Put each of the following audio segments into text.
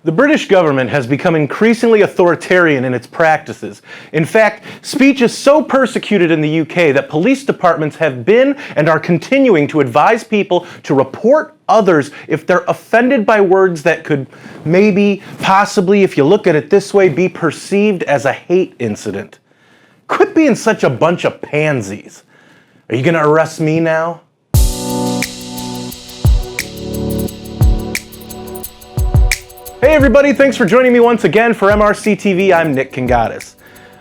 The British government has become increasingly authoritarian in its practices. In fact, speech is so persecuted in the UK that police departments have been and are continuing to advise people to report others if they're offended by words that could maybe, possibly, if you look at it this way, be perceived as a hate incident. Quit being such a bunch of pansies. Are you gonna arrest me now? Hey everybody, thanks for joining me once again for MRC-TV. I'm Nick Kangadis.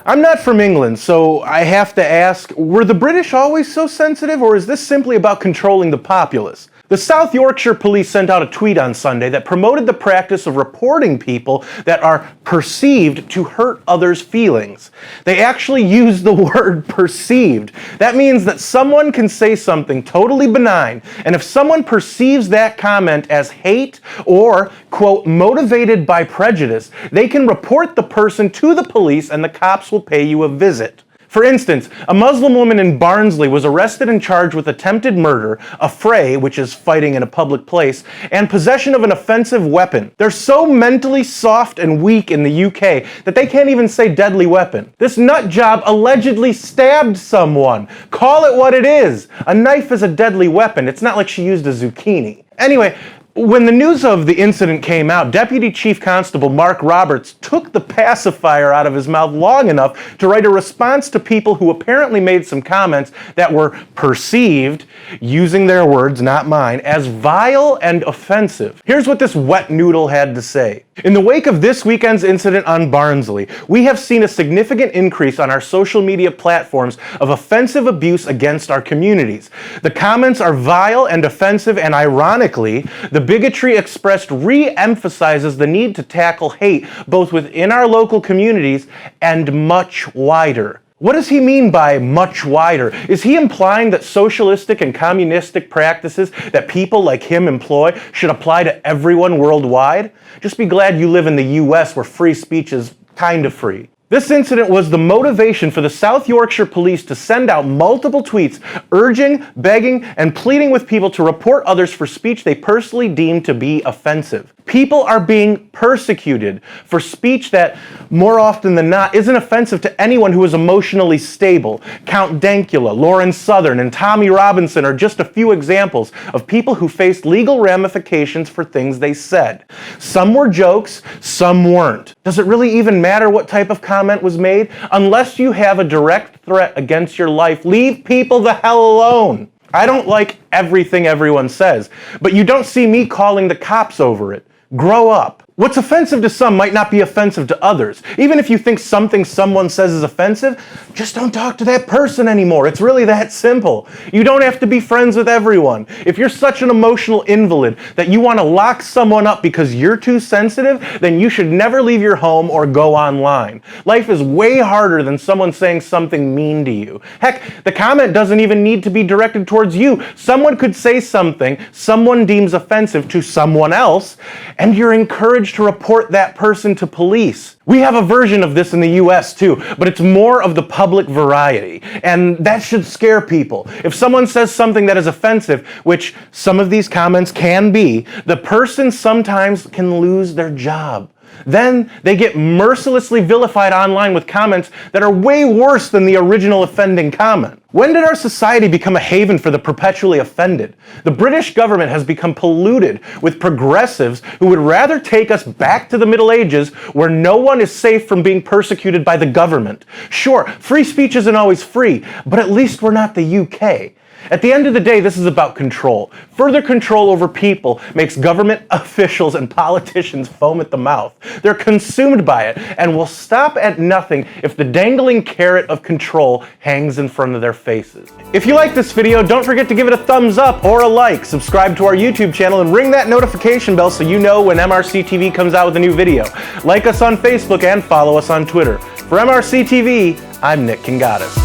I'm not from England, so I have to ask, were the British always so sensitive, or is this simply about controlling the populace? The South Yorkshire police sent out a tweet on Sunday that promoted the practice of reporting people that are perceived to hurt others' feelings. They actually used the word perceived. That means that someone can say something totally benign, and if someone perceives that comment as hate or, quote, motivated by prejudice, they can report the person to the police and the cops will pay you a visit. For instance, a Muslim woman in Barnsley was arrested and charged with attempted murder, affray, which is fighting in a public place, and possession of an offensive weapon. They're so mentally soft and weak in the UK that they can't even say deadly weapon. This nut job allegedly stabbed someone. Call it what it is. A knife is a deadly weapon. It's not like she used a zucchini. Anyway, when the news of the incident came out, Deputy Chief Constable Mark Roberts took the pacifier out of his mouth long enough to write a response to people who apparently made some comments that were perceived, using their words, not mine, as vile and offensive. Here's what this wet noodle had to say. In the wake of this weekend's incident on Barnsley, we have seen a significant increase on our social media platforms of offensive abuse against our communities. The comments are vile and offensive, and ironically, the bigotry expressed re-emphasizes the need to tackle hate both within our local communities and much wider. What does he mean by much wider? Is he implying that socialistic and communistic practices that people like him employ should apply to everyone worldwide? Just be glad you live in the US where free speech is kind of free. This incident was the motivation for the South Yorkshire police to send out multiple tweets urging, begging, and pleading with people to report others for speech they personally deem to be offensive. People are being persecuted for speech that, more often than not, isn't offensive to anyone who is emotionally stable. Count Dankula, Lauren Southern, and Tommy Robinson are just a few examples of people who faced legal ramifications for things they said. Some were jokes, some weren't. Does it really even matter what type of comment was made? Unless you have a direct threat against your life, leave people the hell alone. I don't like everything everyone says, but you don't see me calling the cops over it. Grow up. What's offensive to some might not be offensive to others. Even if you think something someone says is offensive, just don't talk to that person anymore. It's really that simple. You don't have to be friends with everyone. If you're such an emotional invalid that you want to lock someone up because you're too sensitive, then you should never leave your home or go online. Life is way harder than someone saying something mean to you. Heck, the comment doesn't even need to be directed towards you. Someone could say something someone deems offensive to someone else, and you're encouraged to report that person to police. We have a version of this in the US too, but it's more of the public variety, and that should scare people. If someone says something that is offensive, which some of these comments can be, the person sometimes can lose their job. Then they get mercilessly vilified online with comments that are way worse than the original offending comment. When did our society become a haven for the perpetually offended? The British government has become polluted with progressives who would rather take us back to the Middle Ages where no one is safe from being persecuted by the government. Sure, free speech isn't always free, but at least we're not the UK. At the end of the day, this is about control. Further control over people makes government officials and politicians foam at the mouth. They're consumed by it and will stop at nothing if the dangling carrot of control hangs in front of their faces. If you like this video, don't forget to give it a thumbs up or a like, subscribe to our YouTube channel, and ring that notification bell so you know when MRC-TV comes out with a new video. Like us on Facebook and follow us on Twitter. For MRC-TV, I'm Nick Kangadis.